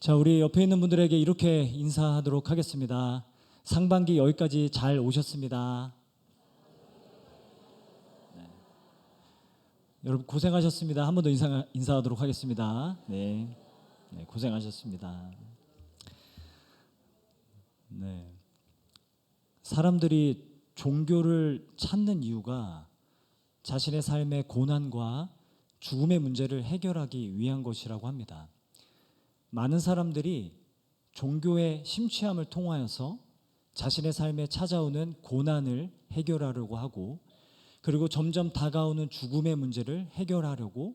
자, 우리 옆에 있는 분들에게 이렇게 인사하도록 하겠습니다. 상반기 여기까지 잘 오셨습니다. 여러분 고생하셨습니다. 한 번 더 인사하도록 하겠습니다. 네, 고생하셨습니다. 네, 사람들이 종교를 찾는 이유가 자신의 삶의 고난과 죽음의 문제를 해결하기 위한 것이라고 합니다. 많은 사람들이 종교의 심취함을 통하여서 자신의 삶에 찾아오는 고난을 해결하려고 하고, 그리고 점점 다가오는 죽음의 문제를 해결하려고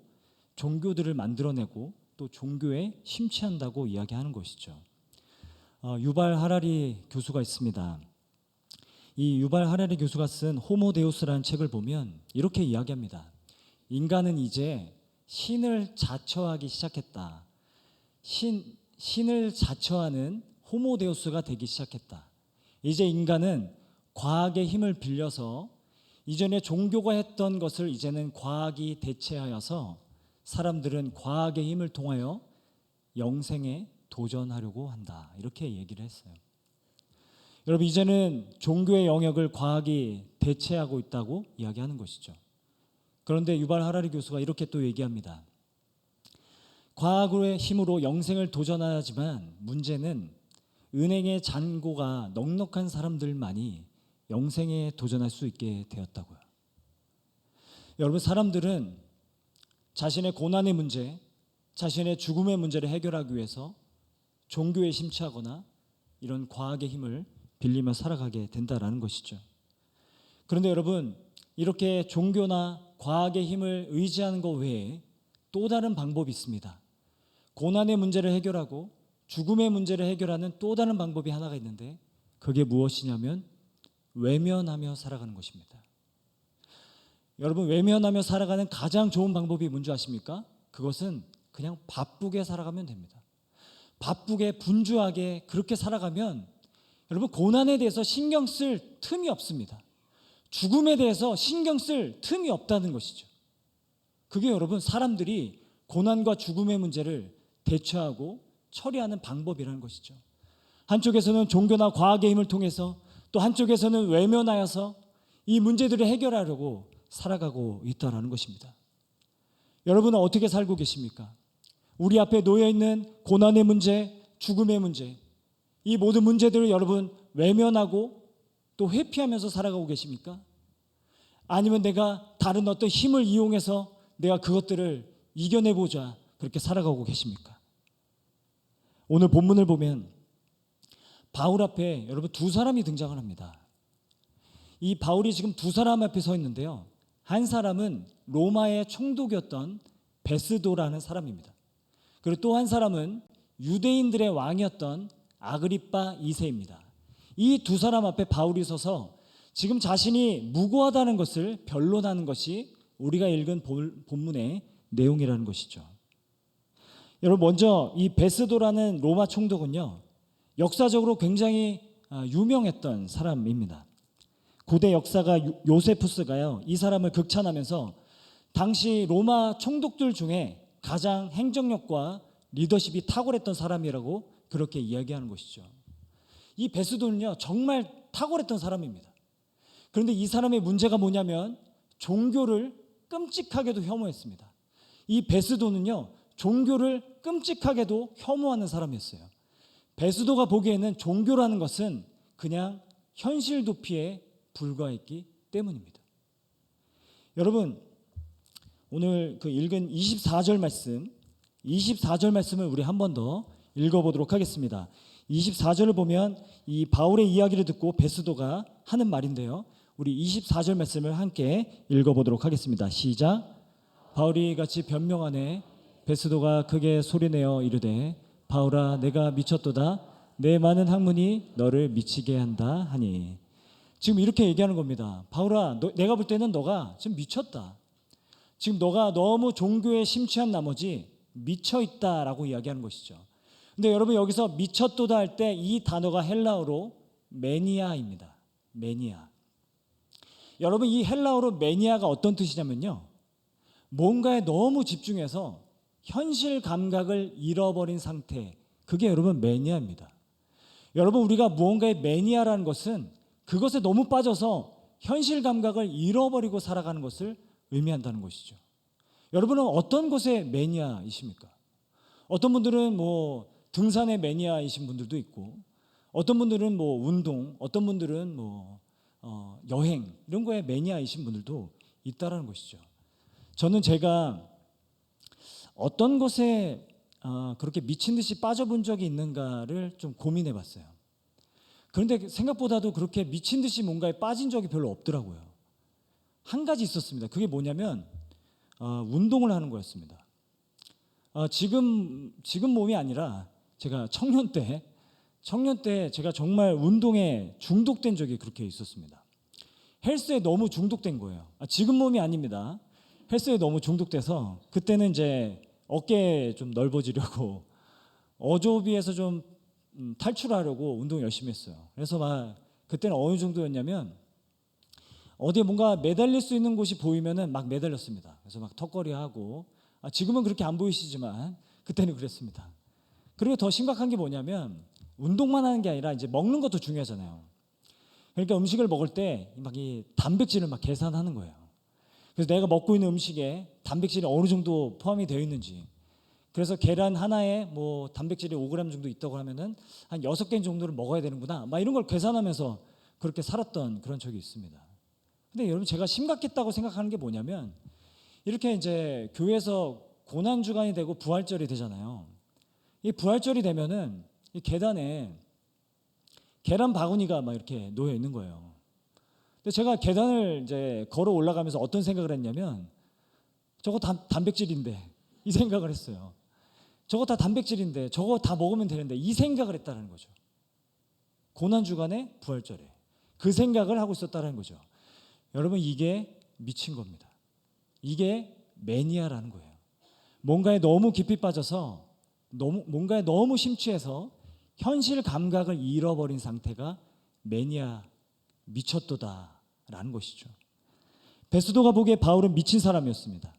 종교들을 만들어내고 또 종교에 심취한다고 이야기하는 것이죠. 유발 하라리 교수가 있습니다. 이 유발 하라리 교수가 쓴 호모 데우스라는 책을 보면 이렇게 이야기합니다. 인간은 이제 신을 자처하기 시작했다. 신을 자처하는 호모 데우스가 되기 시작했다. 이제 인간은 과학의 힘을 빌려서 이전에 종교가 했던 것을 이제는 과학이 대체하여서 사람들은 과학의 힘을 통하여 영생에 도전하려고 한다. 이렇게 얘기를 했어요. 여러분, 이제는 종교의 영역을 과학이 대체하고 있다고 이야기하는 것이죠. 그런데 유발 하라리 교수가 이렇게 또 얘기합니다. 과학의 힘으로 영생을 도전하지만 문제는 은행의 잔고가 넉넉한 사람들만이 영생에 도전할 수 있게 되었다고요. 여러분, 사람들은 자신의 고난의 문제, 자신의 죽음의 문제를 해결하기 위해서 종교에 심취하거나 이런 과학의 힘을 빌리며 살아가게 된다라는 것이죠. 그런데 여러분, 이렇게 종교나 과학의 힘을 의지하는 것 외에 또 다른 방법이 있습니다. 고난의 문제를 해결하고 죽음의 문제를 해결하는 또 다른 방법이 하나가 있는데, 그게 무엇이냐면 외면하며 살아가는 것입니다. 여러분, 외면하며 살아가는 가장 좋은 방법이 뭔지 아십니까? 그것은 그냥 바쁘게 살아가면 됩니다. 바쁘게 분주하게 그렇게 살아가면 여러분, 고난에 대해서 신경 쓸 틈이 없습니다. 죽음에 대해서 신경 쓸 틈이 없다는 것이죠. 그게 여러분, 사람들이 고난과 죽음의 문제를 대처하고 처리하는 방법이라는 것이죠. 한쪽에서는 종교나 과학의 힘을 통해서, 또 한쪽에서는 외면하여서 이 문제들을 해결하려고 살아가고 있다는 것입니다. 여러분은 어떻게 살고 계십니까? 우리 앞에 놓여있는 고난의 문제, 죽음의 문제, 이 모든 문제들을 여러분 외면하고 또 회피하면서 살아가고 계십니까? 아니면 내가 다른 어떤 힘을 이용해서 내가 그것들을 이겨내보자 그렇게 살아가고 계십니까? 오늘 본문을 보면 바울 앞에 여러분 두 사람이 등장을 합니다. 이 바울이 지금 두 사람 앞에 서 있는데요. 한 사람은 로마의 총독이었던 베스도라는 사람입니다. 그리고 또 한 사람은 유대인들의 왕이었던 아그리빠 2세입니다. 이 두 사람 앞에 바울이 서서 지금 자신이 무고하다는 것을 변론하는 것이 우리가 읽은 본문의 내용이라는 것이죠. 여러분, 먼저 이 베스도라는 로마 총독은요, 역사적으로 굉장히 유명했던 사람입니다. 고대 역사가 요세푸스가요, 이 사람을 극찬하면서 당시 로마 총독들 중에 가장 행정력과 리더십이 탁월했던 사람이라고 그렇게 이야기하는 것이죠. 이 베스도는요, 정말 탁월했던 사람입니다. 그런데 이 사람의 문제가 뭐냐면 종교를 끔찍하게도 혐오했습니다. 이 베스도는요, 종교를 끔찍하게도 혐오하는 사람이었어요. 베스도가 보기에는 종교라는 것은 그냥 현실 도피에 불과했기 때문입니다. 여러분, 오늘 그 읽은 24절 말씀을 우리 한 번 더 읽어보도록 하겠습니다. 24절을 보면 이 바울의 이야기를 듣고 베스도가 하는 말인데요. 우리 24절 말씀을 함께 읽어보도록 하겠습니다. 시작. 바울이 같이 변명하네 베스도가 크게 소리내어 이르되 바울아 내가 미쳤도다 내 많은 학문이 너를 미치게 한다 하니. 지금 이렇게 얘기하는 겁니다. 바울아 내가 볼 때는 너가 지금 미쳤다. 지금 너가 너무 종교에 심취한 나머지 미쳐있다라고 이야기하는 것이죠. 근데 여러분, 여기서 미쳤도다 할 때 이 단어가 헬라어로 매니아입니다. 매니아. 여러분, 이 헬라어로 매니아가 어떤 뜻이냐면요, 뭔가에 너무 집중해서 현실 감각을 잃어버린 상태, 그게 여러분 매니아입니다. 여러분, 우리가 무언가의 매니아라는 것은 그것에 너무 빠져서 현실 감각을 잃어버리고 살아가는 것을 의미한다는 것이죠. 여러분은 어떤 것의 매니아이십니까? 어떤 분들은 뭐 등산의 매니아이신 분들도 있고, 어떤 분들은 뭐 운동, 어떤 분들은 뭐 여행, 이런 거에 매니아이신 분들도 있다라는 것이죠. 저는 제가 어떤 것에 그렇게 미친 듯이 빠져본 적이 있는가를 좀 고민해 봤어요. 그런데 생각보다도 그렇게 미친 듯이 뭔가에 빠진 적이 별로 없더라고요. 한 가지 있었습니다. 그게 뭐냐면 운동을 하는 거였습니다. 지금 몸이 아니라 제가 청년 때 제가 정말 운동에 중독된 적이 그렇게 있었습니다. 헬스에 너무 중독된 거예요. 지금 몸이 아닙니다. 헬스에 너무 중독돼서 그때는 이제 어깨 좀 넓어지려고 어조비에서 좀 탈출하려고 운동 열심히 했어요. 그래서 막 그때는 어느 정도였냐면 어디에 뭔가 매달릴 수 있는 곳이 보이면은 막 매달렸습니다. 그래서 막 턱걸이하고, 지금은 그렇게 안 보이시지만 그때는 그랬습니다. 그리고 더 심각한 게 뭐냐면 운동만 하는 게 아니라 이제 먹는 것도 중요하잖아요. 그러니까 음식을 먹을 때 막 이 단백질을 막 계산하는 거예요. 그래서 내가 먹고 있는 음식에 단백질이 어느 정도 포함이 되어 있는지, 그래서 계란 하나에 뭐 단백질이 5g 정도 있다고 하면은 한 6개 정도를 먹어야 되는구나, 막 이런 걸 계산하면서 그렇게 살았던 그런 적이 있습니다. 근데 여러분, 제가 심각했다고 생각하는 게 뭐냐면 이렇게 이제 교회에서 고난주간이 되고 부활절이 되잖아요. 이 부활절이 되면은 이 계단에 계란 바구니가 막 이렇게 놓여 있는 거예요. 근데 제가 계단을 이제 걸어 올라가면서 어떤 생각을 했냐면 저거 다 단백질인데, 이 생각을 했어요. 저거 다 단백질인데 저거 다 먹으면 되는데, 이 생각을 했다는 거죠. 고난주간에 부활절에 그 생각을 하고 있었다는 거죠. 여러분, 이게 미친 겁니다. 이게 매니아라는 거예요. 뭔가에 너무 깊이 빠져서 뭔가에 너무 심취해서 현실 감각을 잃어버린 상태가 매니아, 미쳤도다라는 것이죠. 베스도가 보기에 바울은 미친 사람이었습니다.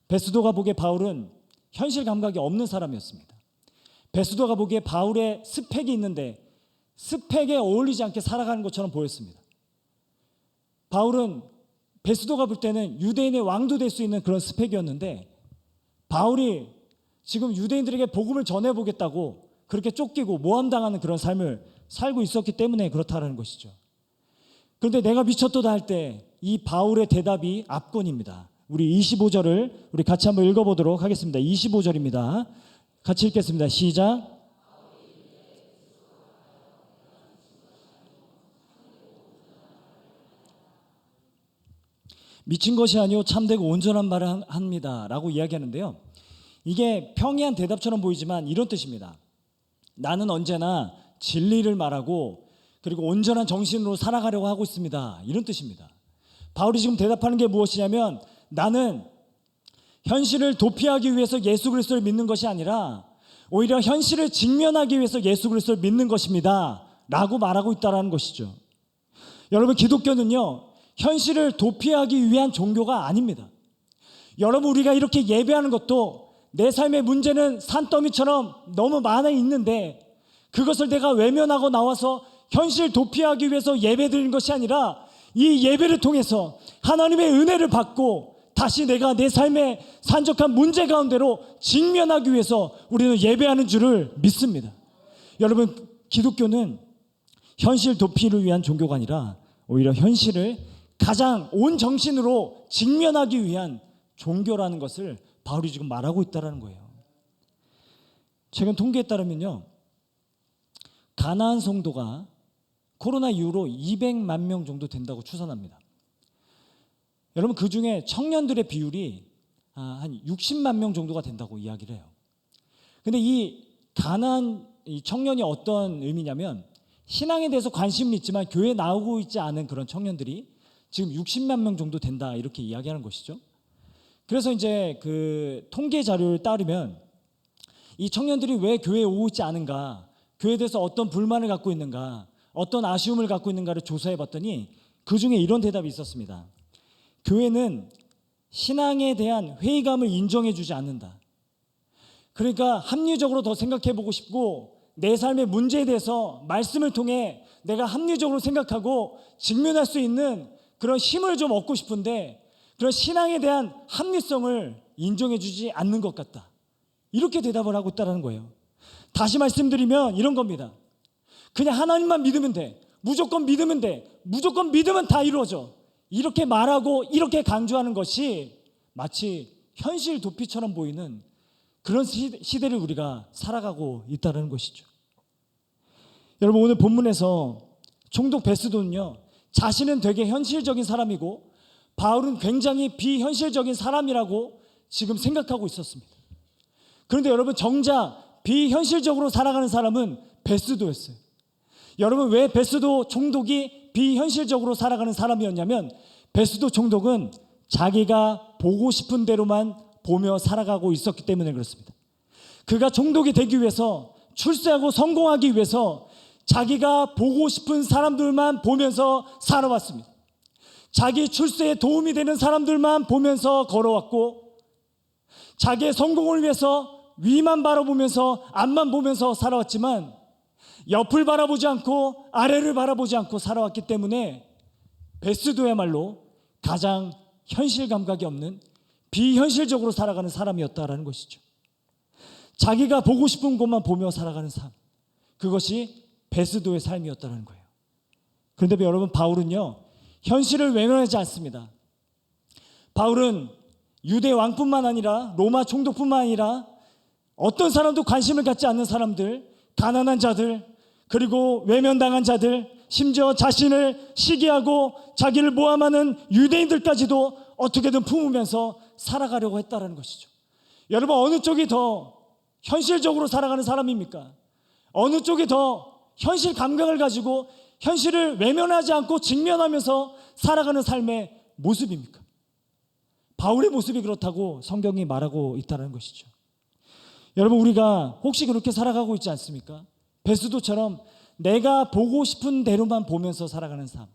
베스도가 보기에 바울은 현실 감각이 없는 사람이었습니다. 베스도가 보기에 바울의 스펙이 있는데 스펙에 어울리지 않게 살아가는 것처럼 보였습니다. 바울은 베스도가 볼 때는 유대인의 왕도 될 수 있는 그런 스펙이었는데, 바울이 지금 유대인들에게 복음을 전해보겠다고 그렇게 쫓기고 모함당하는 그런 삶을 살고 있었기 때문에 그렇다라는 것이죠. 그런데 내가 미쳤도다 할 때 이 바울의 대답이 압권입니다. 우리 25절을 우리 같이 한번 읽어보도록 하겠습니다. 25절입니다. 같이 읽겠습니다. 시작. 미친 것이 아니오 참되고 온전한 말을 합니다 라고 이야기하는데요, 이게 평이한 대답처럼 보이지만 이런 뜻입니다. 나는 언제나 진리를 말하고 그리고 온전한 정신으로 살아가려고 하고 있습니다, 이런 뜻입니다. 바울이 지금 대답하는 게 무엇이냐면, 나는 현실을 도피하기 위해서 예수 그리스도를 믿는 것이 아니라 오히려 현실을 직면하기 위해서 예수 그리스도를 믿는 것입니다 라고 말하고 있다는 것이죠. 여러분, 기독교는요 현실을 도피하기 위한 종교가 아닙니다. 여러분, 우리가 이렇게 예배하는 것도 내 삶의 문제는 산더미처럼 너무 많아 있는데 그것을 내가 외면하고 나와서 현실 도피하기 위해서 예배드리는 것이 아니라 이 예배를 통해서 하나님의 은혜를 받고 다시 내가 내 삶의 산적한 문제 가운데로 직면하기 위해서 우리는 예배하는 줄을 믿습니다. 여러분, 기독교는 현실 도피를 위한 종교가 아니라 오히려 현실을 가장 온 정신으로 직면하기 위한 종교라는 것을 바울이 지금 말하고 있다는 거예요. 최근 통계에 따르면요, 가나안 성도가 코로나 이후로 200만 명 정도 된다고 추산합니다. 여러분, 그 중에 청년들의 비율이 한 60만 명 정도가 된다고 이야기를 해요. 근데 이 가나안 이 청년이 어떤 의미냐면, 신앙에 대해서 관심은 있지만 교회에 나오고 있지 않은 그런 청년들이 지금 60만 명 정도 된다, 이렇게 이야기하는 것이죠. 그래서 이제 그 통계 자료를 따르면 이 청년들이 왜 교회에 오고 있지 않은가, 교회에 대해서 어떤 불만을 갖고 있는가, 어떤 아쉬움을 갖고 있는가를 조사해 봤더니 그 중에 이런 대답이 있었습니다. 교회는 신앙에 대한 회의감을 인정해 주지 않는다. 그러니까 합리적으로 더 생각해 보고 싶고 내 삶의 문제에 대해서 말씀을 통해 내가 합리적으로 생각하고 직면할 수 있는 그런 힘을 좀 얻고 싶은데 그런 신앙에 대한 합리성을 인정해 주지 않는 것 같다. 이렇게 대답을 하고 있다는 거예요. 다시 말씀드리면 이런 겁니다. 그냥 하나님만 믿으면 돼. 무조건 믿으면 돼. 무조건 믿으면 다 이루어져. 이렇게 말하고 이렇게 강조하는 것이 마치 현실 도피처럼 보이는 그런 시대를 우리가 살아가고 있다는 것이죠. 여러분, 오늘 본문에서 총독 베스도는요, 자신은 되게 현실적인 사람이고 바울은 굉장히 비현실적인 사람이라고 지금 생각하고 있었습니다. 그런데 여러분, 정작 비현실적으로 살아가는 사람은 베스도였어요. 여러분, 왜 베스도 총독이 비현실적으로 살아가는 사람이었냐면 베스도 총독은 자기가 보고 싶은 대로만 보며 살아가고 있었기 때문에 그렇습니다. 그가 총독이 되기 위해서, 출세하고 성공하기 위해서 자기가 보고 싶은 사람들만 보면서 살아왔습니다. 자기 출세에 도움이 되는 사람들만 보면서 걸어왔고, 자기의 성공을 위해서 위만 바라보면서 앞만 보면서 살아왔지만 옆을 바라보지 않고 아래를 바라보지 않고 살아왔기 때문에 베스도야말로 가장 현실 감각이 없는 비현실적으로 살아가는 사람이었다라는 것이죠. 자기가 보고 싶은 곳만 보며 살아가는 삶, 그것이 베스도의 삶이었다는 거예요. 그런데 여러분, 바울은요, 현실을 외면하지 않습니다. 바울은 유대 왕뿐만 아니라 로마 총독뿐만 아니라 어떤 사람도 관심을 갖지 않는 사람들, 가난한 자들, 그리고 외면당한 자들, 심지어 자신을 시기하고 자기를 모함하는 유대인들까지도 어떻게든 품으면서 살아가려고 했다는 것이죠. 여러분, 어느 쪽이 더 현실적으로 살아가는 사람입니까? 어느 쪽이 더 현실 감각을 가지고 현실을 외면하지 않고 직면하면서 살아가는 삶의 모습입니까? 바울의 모습이 그렇다고 성경이 말하고 있다는 것이죠. 여러분, 우리가 혹시 그렇게 살아가고 있지 않습니까? 베스도처럼 내가 보고 싶은 대로만 보면서 살아가는 삶,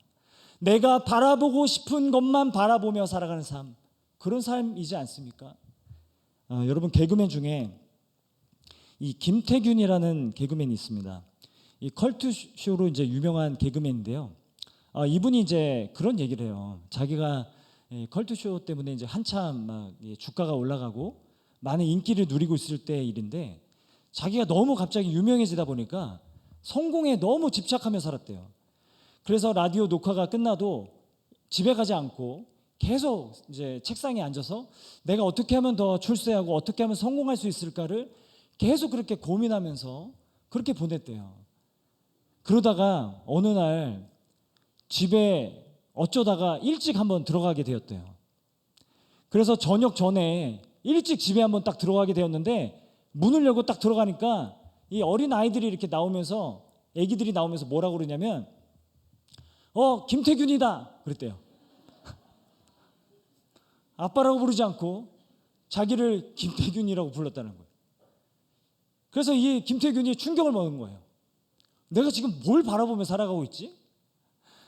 내가 바라보고 싶은 것만 바라보며 살아가는 삶, 그런 삶이지 않습니까? 여러분, 개그맨 중에 이 김태균이라는 개그맨이 있습니다. 이 컬투쇼로 이제 유명한 개그맨인데요. 이분이 이제 그런 얘기를 해요. 자기가 컬투쇼 때문에 이제 한참 막 주가가 올라가고 많은 인기를 누리고 있을 때 일인데, 자기가 너무 갑자기 유명해지다 보니까 성공에 너무 집착하며 살았대요. 그래서 라디오 녹화가 끝나도 집에 가지 않고 계속 이제 책상에 앉아서 내가 어떻게 하면 더 출세하고 어떻게 하면 성공할 수 있을까를 계속 그렇게 고민하면서 그렇게 보냈대요. 그러다가 어느 날 집에 어쩌다가 일찍 한번 들어가게 되었대요. 그래서 저녁 전에 일찍 집에 한번 딱 들어가게 되었는데, 문을 열고 딱 들어가니까 이 어린 아이들이 이렇게 나오면서, 애기들이 나오면서 뭐라고 그러냐면 김태균이다 그랬대요. 아빠라고 부르지 않고 자기를 김태균이라고 불렀다는 거예요. 그래서 이 김태균이 충격을 먹은 거예요. 내가 지금 뭘 바라보며 살아가고 있지?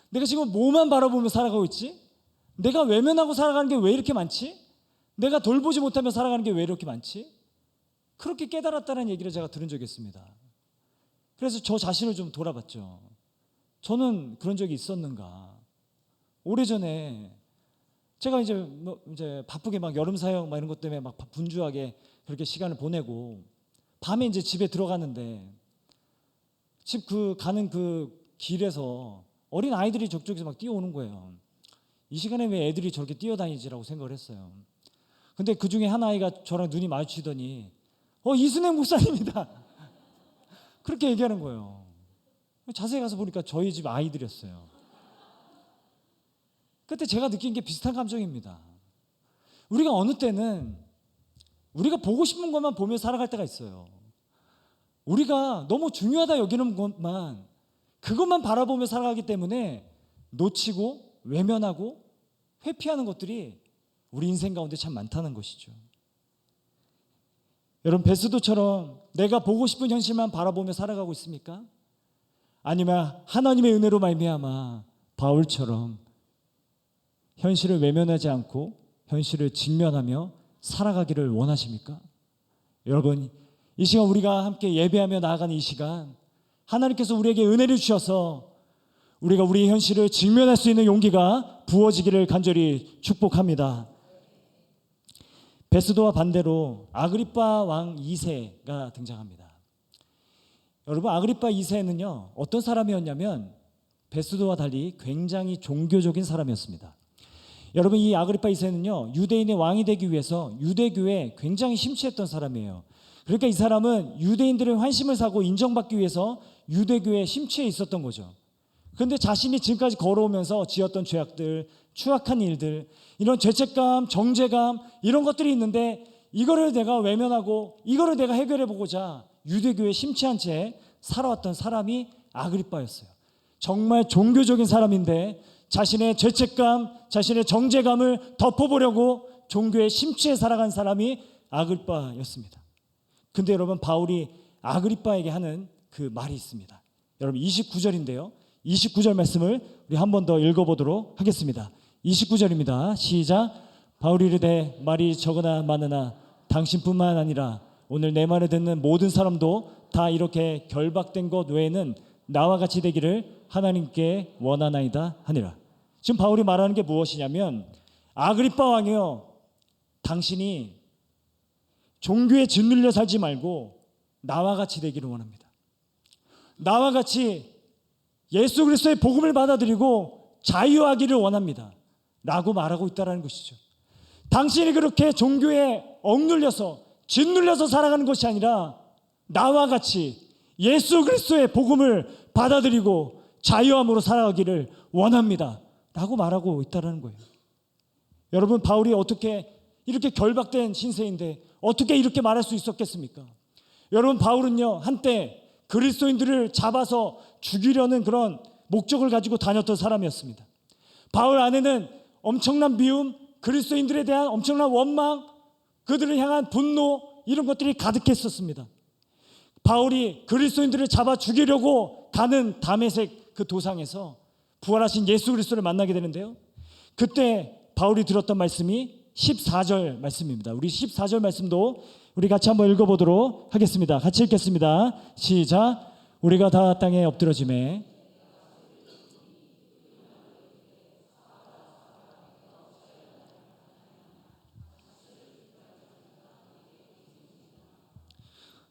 내가 지금 뭐만 바라보며 살아가고 있지? 내가 외면하고 살아가는 게 왜 이렇게 많지? 내가 돌보지 못하며 살아가는 게 왜 이렇게 많지? 그렇게 깨달았다는 얘기를 제가 들은 적이 있습니다. 그래서 저 자신을 좀 돌아봤죠. 저는 그런 적이 있었는가? 오래전에 제가 이제 바쁘게 막 여름 사역 막 이런 것 때문에 막 분주하게 그렇게 시간을 보내고 밤에 이제 집에 들어가는데, 집 가는 그 길에서 어린 아이들이 저쪽에서 막 뛰어오는 거예요. 이 시간에 왜 애들이 저렇게 뛰어다니지라고 생각을 했어요. 근데 그 중에 한 아이가 저랑 눈이 마주치더니 이순행 목사님이다 그렇게 얘기하는 거예요. 자세히 가서 보니까 저희 집 아이들이었어요. 그때 제가 느낀 게 비슷한 감정입니다. 우리가 어느 때는 우리가 보고 싶은 것만 보며 살아갈 때가 있어요. 우리가 너무 중요하다 여기는 것만, 그것만 바라보며 살아가기 때문에 놓치고 외면하고 회피하는 것들이 우리 인생 가운데 참 많다는 것이죠. 여러분, 베스도처럼 내가 보고 싶은 현실만 바라보며 살아가고 있습니까? 아니면 하나님의 은혜로 말미암아 바울처럼 현실을 외면하지 않고 현실을 직면하며 살아가기를 원하십니까? 여러분, 이 시간 우리가 함께 예배하며 나아가는 이 시간, 하나님께서 우리에게 은혜를 주셔서 우리가 우리의 현실을 직면할 수 있는 용기가 부어지기를 간절히 축복합니다. 베스도와 반대로 아그리빠 왕 2세가 등장합니다. 여러분, 아그리빠 2세는요 어떤 사람이었냐면 베스도와 달리 굉장히 종교적인 사람이었습니다. 여러분, 이 아그리빠 2세는요 유대인의 왕이 되기 위해서 유대교에 굉장히 심취했던 사람이에요. 그러니까 이 사람은 유대인들의 환심을 사고 인정받기 위해서 유대교에 심취해 있었던 거죠. 그런데 자신이 지금까지 걸어오면서 지었던 죄악들, 추악한 일들, 이런 죄책감, 정죄감, 이런 것들이 있는데 이거를 내가 외면하고 이거를 내가 해결해 보고자 유대교에 심취한 채 살아왔던 사람이 아그리빠였어요. 정말 종교적인 사람인데 자신의 죄책감, 자신의 정죄감을 덮어보려고 종교에 심취해 살아간 사람이 아그리빠였습니다. 근데 여러분, 바울이 아그리빠에게 하는 그 말이 있습니다. 여러분, 29절인데요 29절 말씀을 우리 한 번 더 읽어보도록 하겠습니다. 29절입니다. 시작. 바울이 이르되 말이 적으나 많으나 당신뿐만 아니라 오늘 내 말을 듣는 모든 사람도 다 이렇게 결박된 것 외에는 나와 같이 되기를 하나님께 원하나이다 하니라. 지금 바울이 말하는 게 무엇이냐면, 아그리빠 왕이요, 당신이 종교에 짓눌려 살지 말고 나와 같이 되기를 원합니다. 나와 같이 예수 그리스도의 복음을 받아들이고 자유하기를 원합니다 라고 말하고 있다는 것이죠. 당신이 그렇게 종교에 억눌려서 짓눌려서 살아가는 것이 아니라 나와 같이 예수 그리스도의 복음을 받아들이고 자유함으로 살아가기를 원합니다 라고 말하고 있다는 거예요. 여러분, 바울이 어떻게 이렇게 결박된 신세인데 어떻게 이렇게 말할 수 있었겠습니까? 여러분, 바울은요 한때 그리스도인들을 잡아서 죽이려는 그런 목적을 가지고 다녔던 사람이었습니다. 바울 안에는 엄청난 미움, 그리스도인들에 대한 엄청난 원망, 그들을 향한 분노, 이런 것들이 가득했었습니다. 바울이 그리스도인들을 잡아 죽이려고 가는 다메섹 그 도상에서 부활하신 예수 그리스도를 만나게 되는데요, 그때 바울이 들었던 말씀이 14절 말씀입니다. 우리 14절 말씀도 우리 같이 한번 읽어보도록 하겠습니다. 같이 읽겠습니다. 시작. 우리가 다 땅에 엎드러짐에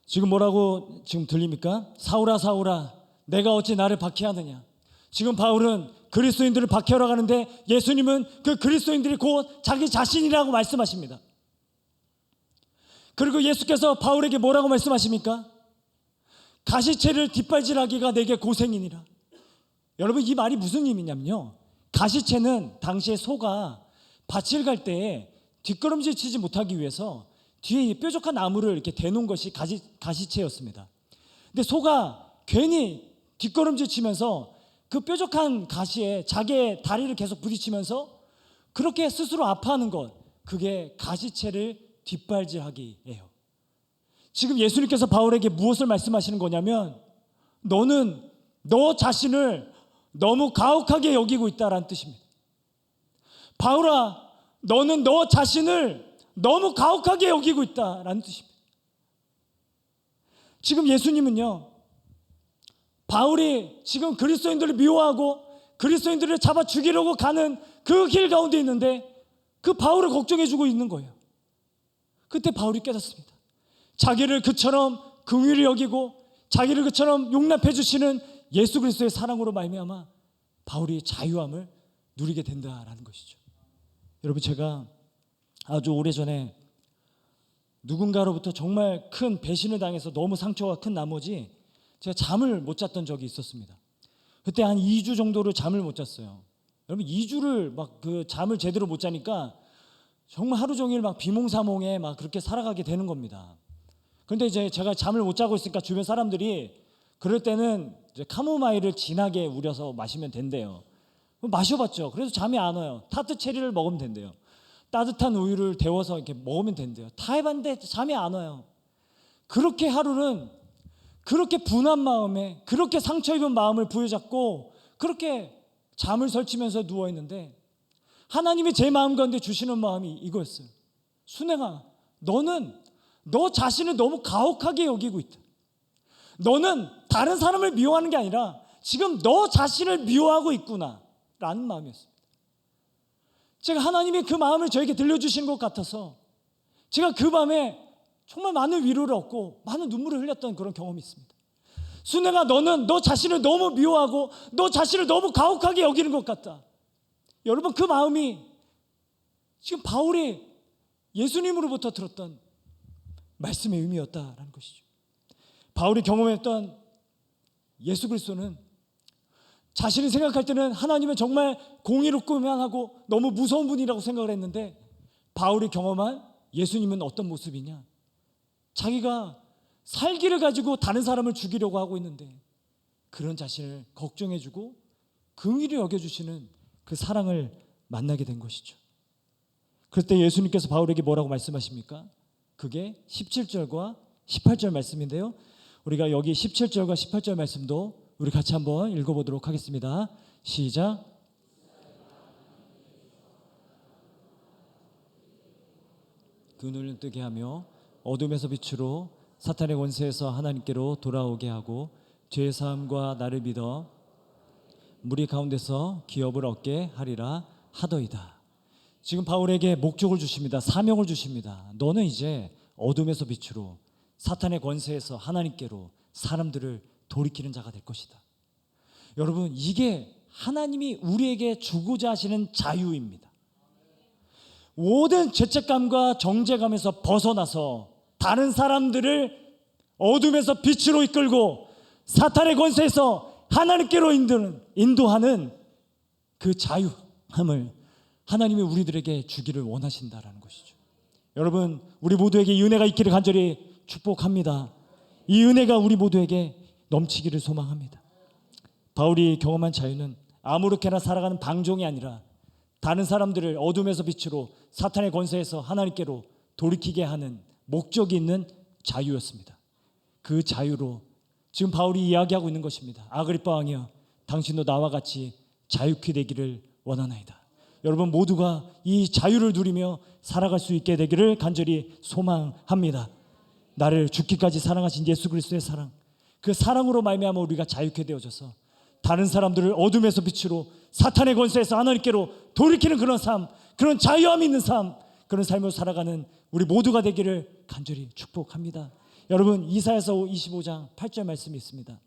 지금 뭐라고 지금 들립니까? 사울아 사울아 내가 어찌 나를 박해하느냐. 지금 바울은 그리스도인들을 박해하러 가는데 예수님은 그 그리스도인들이 곧 자기 자신이라고 말씀하십니다. 그리고 예수께서 바울에게 뭐라고 말씀하십니까? 가시채를 뒷발질하기가 내게 고생이니라. 여러분, 이 말이 무슨 의미냐면요, 가시채는 당시에 소가 밭을 갈 때 뒷걸음질 치지 못하기 위해서 뒤에 뾰족한 나무를 이렇게 대놓은 것이 가시채였습니다. 근데 소가 괜히 뒷걸음질 치면서 그 뾰족한 가시에 자기의 다리를 계속 부딪히면서 그렇게 스스로 아파하는 것, 그게 가시채를 뒷발질하기예요. 지금 예수님께서 바울에게 무엇을 말씀하시는 거냐면, 너는 너 자신을 너무 가혹하게 여기고 있다라는 뜻입니다. 바울아, 너는 너 자신을 너무 가혹하게 여기고 있다라는 뜻입니다. 지금 예수님은요, 바울이 지금 그리스도인들을 미워하고 그리스도인들을 잡아 죽이려고 가는 그 길 가운데 있는데 그 바울을 걱정해주고 있는 거예요. 그때 바울이 깨닫습니다. 자기를 그처럼 긍휼히 여기고 자기를 그처럼 용납해 주시는 예수 그리스도의 사랑으로 말미암아 바울이 자유함을 누리게 된다라는 것이죠. 여러분, 제가 아주 오래전에 누군가로부터 정말 큰 배신을 당해서 너무 상처가 큰 나머지 제가 잠을 못 잤던 적이 있었습니다. 그때 한 2주 정도를 잠을 못 잤어요. 여러분, 2주를 막 그 잠을 제대로 못 자니까 정말 하루 종일 막 비몽사몽에 막 그렇게 살아가게 되는 겁니다. 그런데 이제 제가 잠을 못 자고 있으니까 주변 사람들이 그럴 때는 이제 카모마일을 진하게 우려서 마시면 된대요. 마셔봤죠. 그래서 잠이 안 와요. 타트 체리를 먹으면 된대요. 따뜻한 우유를 데워서 이렇게 먹으면 된대요. 다 해봤는데 잠이 안 와요. 그렇게 하루는 그렇게 분한 마음에, 그렇게 상처 입은 마음을 부여잡고 그렇게 잠을 설치면서 누워있는데 하나님이 제 마음 가운데 주시는 마음이 이거였어요. 순행아, 너는 너 자신을 너무 가혹하게 여기고 있다. 너는 다른 사람을 미워하는 게 아니라 지금 너 자신을 미워하고 있구나 라는 마음이었습니다. 제가 하나님이 그 마음을 저에게 들려주신 것 같아서 제가 그 밤에 정말 많은 위로를 얻고 많은 눈물을 흘렸던 그런 경험이 있습니다. 순애가, 너는 너 자신을 너무 미워하고 너 자신을 너무 가혹하게 여기는 것 같다. 여러분, 그 마음이 지금 바울이 예수님으로부터 들었던 말씀의 의미였다라는 것이죠. 바울이 경험했던 예수 그리스도는 자신이 생각할 때는 하나님은 정말 공의롭고만 하고 너무 무서운 분이라고 생각을 했는데, 바울이 경험한 예수님은 어떤 모습이냐? 자기가 살기를 가지고 다른 사람을 죽이려고 하고 있는데 그런 자신을 걱정해주고 긍휼히 여겨주시는 그 사랑을 만나게 된 것이죠. 그때 예수님께서 바울에게 뭐라고 말씀하십니까? 그게 17절과 18절 말씀인데요, 우리가 여기 17절과 18절 말씀도 우리 같이 한번 읽어보도록 하겠습니다. 시작. 그 눈을 뜨게 하며 어둠에서 빛으로 사탄의 권세에서 하나님께로 돌아오게 하고 죄의 사함과 나를 믿어 무리 가운데서 기업을 얻게 하리라 하더이다. 지금 바울에게 목적을 주십니다. 사명을 주십니다. 너는 이제 어둠에서 빛으로 사탄의 권세에서 하나님께로 사람들을 돌이키는 자가 될 것이다. 여러분, 이게 하나님이 우리에게 주고자 하시는 자유입니다. 모든 죄책감과 정죄감에서 벗어나서 다른 사람들을 어둠에서 빛으로 이끌고 사탄의 권세에서 하나님께로 인도하는 그 자유함을 하나님이 우리들에게 주기를 원하신다라는 것이죠. 여러분, 우리 모두에게 이 은혜가 있기를 간절히 축복합니다. 이 은혜가 우리 모두에게 넘치기를 소망합니다. 바울이 경험한 자유는 아무렇게나 살아가는 방종이 아니라 다른 사람들을 어둠에서 빛으로 사탄의 권세에서 하나님께로 돌이키게 하는 목적이 있는 자유였습니다. 그 자유로 지금 바울이 이야기하고 있는 것입니다. 아그리빠 왕이여, 당신도 나와 같이 자유케 되기를 원하나이다. 여러분 모두가 이 자유를 누리며 살아갈 수 있게 되기를 간절히 소망합니다. 나를 죽기까지 사랑하신 예수 그리스도의 사랑, 그 사랑으로 말미암아 우리가 자유케 되어져서 다른 사람들을 어둠에서 빛으로 사탄의 권세에서 하나님께로 돌이키는 그런 삶, 그런 자유함이 있는 삶, 그런 삶을 살아가는 우리 모두가 되기를 간절히 축복합니다. 여러분, 이사야서 25장 8절 말씀이 있습니다.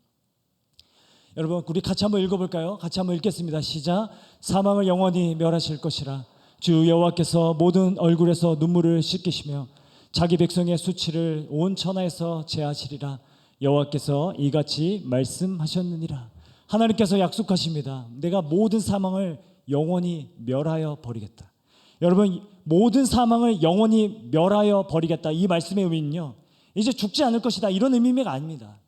여러분, 우리 같이 한번 읽어볼까요? 같이 한번 읽겠습니다. 시작. 사망을 영원히 멸하실 것이라 주 여호와께서 모든 얼굴에서 눈물을 씻기시며 자기 백성의 수치를 온 천하에서 제하시리라. 여호와께서 이같이 말씀하셨느니라. 하나님께서 약속하십니다. 내가 모든 사망을 영원히 멸하여 버리겠다. 여러분, 모든 사망을 영원히 멸하여 버리겠다, 이 말씀의 의미는요, 이제 죽지 않을 것이다 이런 의미가 아닙니다.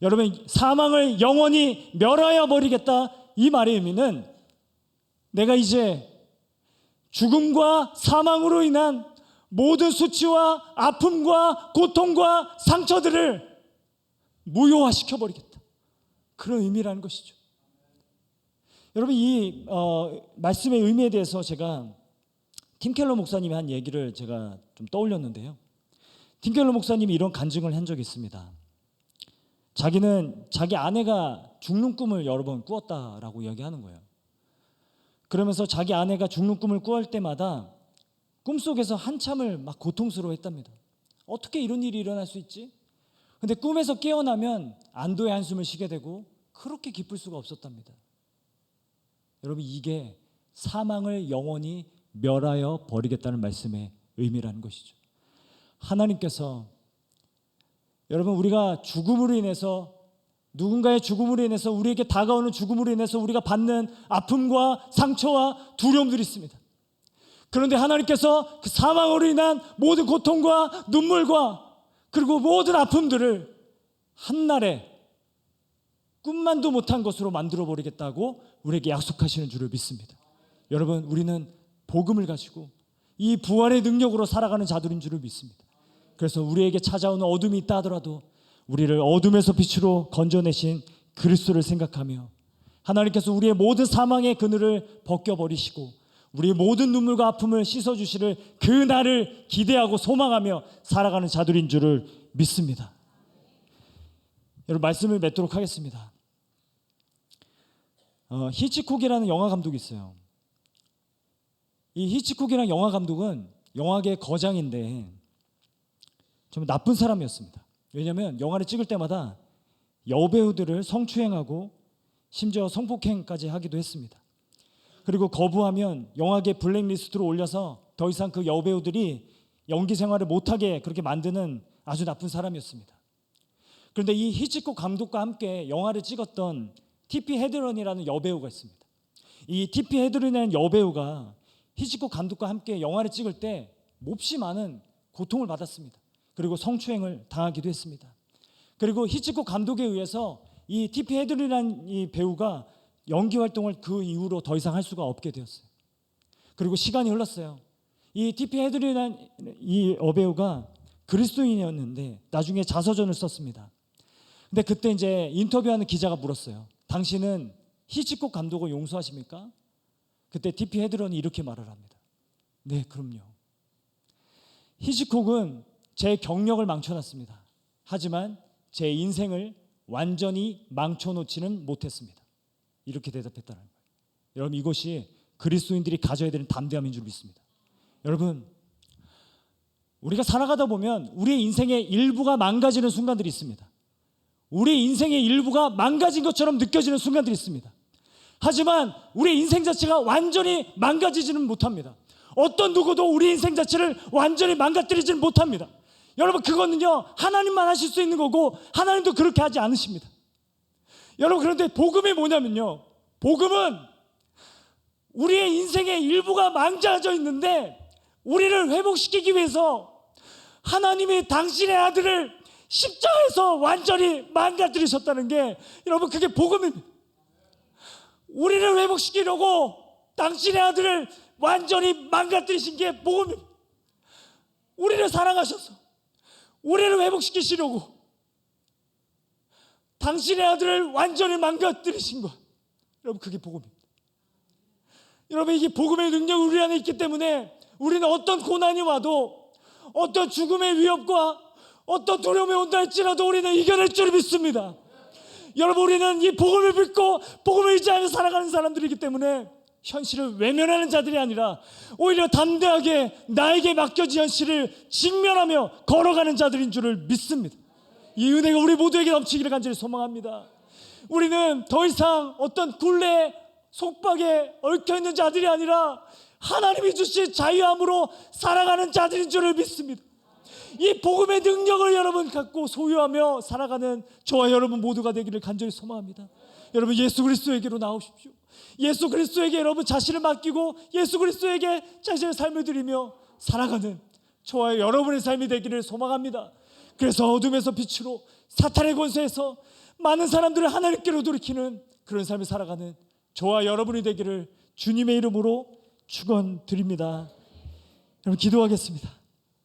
여러분, 사망을 영원히 멸하여 버리겠다 이 말의 의미는 내가 이제 죽음과 사망으로 인한 모든 수치와 아픔과 고통과 상처들을 무효화시켜 버리겠다, 그런 의미라는 것이죠. 여러분, 이 말씀의 의미에 대해서 제가 팀 켈러 목사님이 한 얘기를 제가 좀 떠올렸는데요, 팀 켈러 목사님이 이런 간증을 한 적이 있습니다. 자기는 자기 아내가 죽는 꿈을 여러 번 꾸었다라고 이야기하는 거예요. 그러면서 자기 아내가 죽는 꿈을 꾸을 때마다 꿈속에서 한참을 막 고통스러워했답니다. 어떻게 이런 일이 일어날 수 있지? 근데 꿈에서 깨어나면 안도의 한숨을 쉬게 되고 그렇게 기쁠 수가 없었답니다. 여러분, 이게 사망을 영원히 멸하여 버리겠다는 말씀의 의미라는 것이죠. 하나님께서, 여러분, 우리가 죽음으로 인해서, 누군가의 죽음으로 인해서, 우리에게 다가오는 죽음으로 인해서 우리가 받는 아픔과 상처와 두려움들이 있습니다. 그런데 하나님께서 그 사망으로 인한 모든 고통과 눈물과 그리고 모든 아픔들을 한날에 꿈만도 못한 것으로 만들어 버리겠다고 우리에게 약속하시는 줄을 믿습니다. 여러분, 우리는 복음을 가지고 이 부활의 능력으로 살아가는 자들인 줄을 믿습니다. 그래서 우리에게 찾아오는 어둠이 있다 하더라도 우리를 어둠에서 빛으로 건져내신 그리스도를 생각하며 하나님께서 우리의 모든 사망의 그늘을 벗겨버리시고 우리의 모든 눈물과 아픔을 씻어주시를 그 날을 기대하고 소망하며 살아가는 자들인 줄을 믿습니다. 여러분, 말씀을 맺도록 하겠습니다. 히치콕이라는 영화 감독이 있어요. 이 히치콕이라는 영화 감독은 영화계 거장인데 좀 나쁜 사람이었습니다. 왜냐하면 영화를 찍을 때마다 여배우들을 성추행하고 심지어 성폭행까지 하기도 했습니다. 그리고 거부하면 영화계 블랙리스트로 올려서 더 이상 그 여배우들이 연기 생활을 못하게 그렇게 만드는 아주 나쁜 사람이었습니다. 그런데 이 히치콕 감독과 함께 영화를 찍었던 티피 헤드런이라는 여배우가 있습니다. 이 티피 헤드런이라는 여배우가 히치콕 감독과 함께 영화를 찍을 때 몹시 많은 고통을 받았습니다. 그리고 성추행을 당하기도 했습니다. 그리고 히치콕 감독에 의해서 이 티피 헤드런이라는 이 배우가 연기 활동을 그 이후로 더 이상 할 수가 없게 되었어요. 그리고 시간이 흘렀어요. 이 티피 헤드런이라는 이 여배우가 그리스도인이었는데 나중에 자서전을 썼습니다. 근데 그때 이제 인터뷰하는 기자가 물었어요. 당신은 히치콕 감독을 용서하십니까? 그때 티피 헤드런이 이렇게 말을 합니다. 네, 그럼요. 히치콕은 제 경력을 망쳐놨습니다. 하지만 제 인생을 완전히 망쳐놓지는 못했습니다. 이렇게 대답했다는 거예요. 여러분, 이것이 그리스도인들이 가져야 되는 담대함인 줄 믿습니다. 여러분, 우리가 살아가다 보면 우리의 인생의 일부가 망가지는 순간들이 있습니다. 우리의 인생의 일부가 망가진 것처럼 느껴지는 순간들이 있습니다. 하지만 우리의 인생 자체가 완전히 망가지지는 못합니다. 어떤 누구도 우리 인생 자체를 완전히 망가뜨리지는 못합니다. 여러분, 그거는요 하나님만 하실 수 있는 거고 하나님도 그렇게 하지 않으십니다. 여러분, 그런데 복음이 뭐냐면요, 복음은 우리의 인생의 일부가 망가져 있는데 우리를 회복시키기 위해서 하나님이 당신의 아들을 십자가에서 완전히 망가뜨리셨다는 게, 여러분, 그게 복음입니다. 우리를 회복시키려고 당신의 아들을 완전히 망가뜨리신 게 복음입니다. 우리를 사랑하셔서 우리를 회복시키시려고 당신의 아들을 완전히 망가뜨리신 것, 여러분, 그게 복음입니다. 여러분, 이게 복음의 능력이 우리 안에 있기 때문에 우리는 어떤 고난이 와도, 어떤 죽음의 위협과 어떤 두려움이 온다 할지라도 우리는 이겨낼 줄 믿습니다. 여러분, 우리는 이 복음을 믿고 복음을 의지하며 살아가는 사람들이기 때문에 현실을 외면하는 자들이 아니라 오히려 담대하게 나에게 맡겨진 현실을 직면하며 걸어가는 자들인 줄을 믿습니다. 이 은혜가 우리 모두에게 넘치기를 간절히 소망합니다. 우리는 더 이상 어떤 굴레 속박에 얽혀있는 자들이 아니라 하나님이 주신 자유함으로 살아가는 자들인 줄을 믿습니다. 이 복음의 능력을 여러분 갖고 소유하며 살아가는 저와 여러분 모두가 되기를 간절히 소망합니다. 여러분, 예수 그리스도에게로 나오십시오. 예수 그리스도에게 여러분 자신을 맡기고 예수 그리스도에게 자신의 삶을 드리며 살아가는 저와 여러분의 삶이 되기를 소망합니다. 그래서 어둠에서 빛으로, 사탄의 권세에서 많은 사람들을 하나님께로 돌이키는 그런 삶을 살아가는 저와 여러분이 되기를 주님의 이름으로 축원드립니다. 여러분, 기도하겠습니다.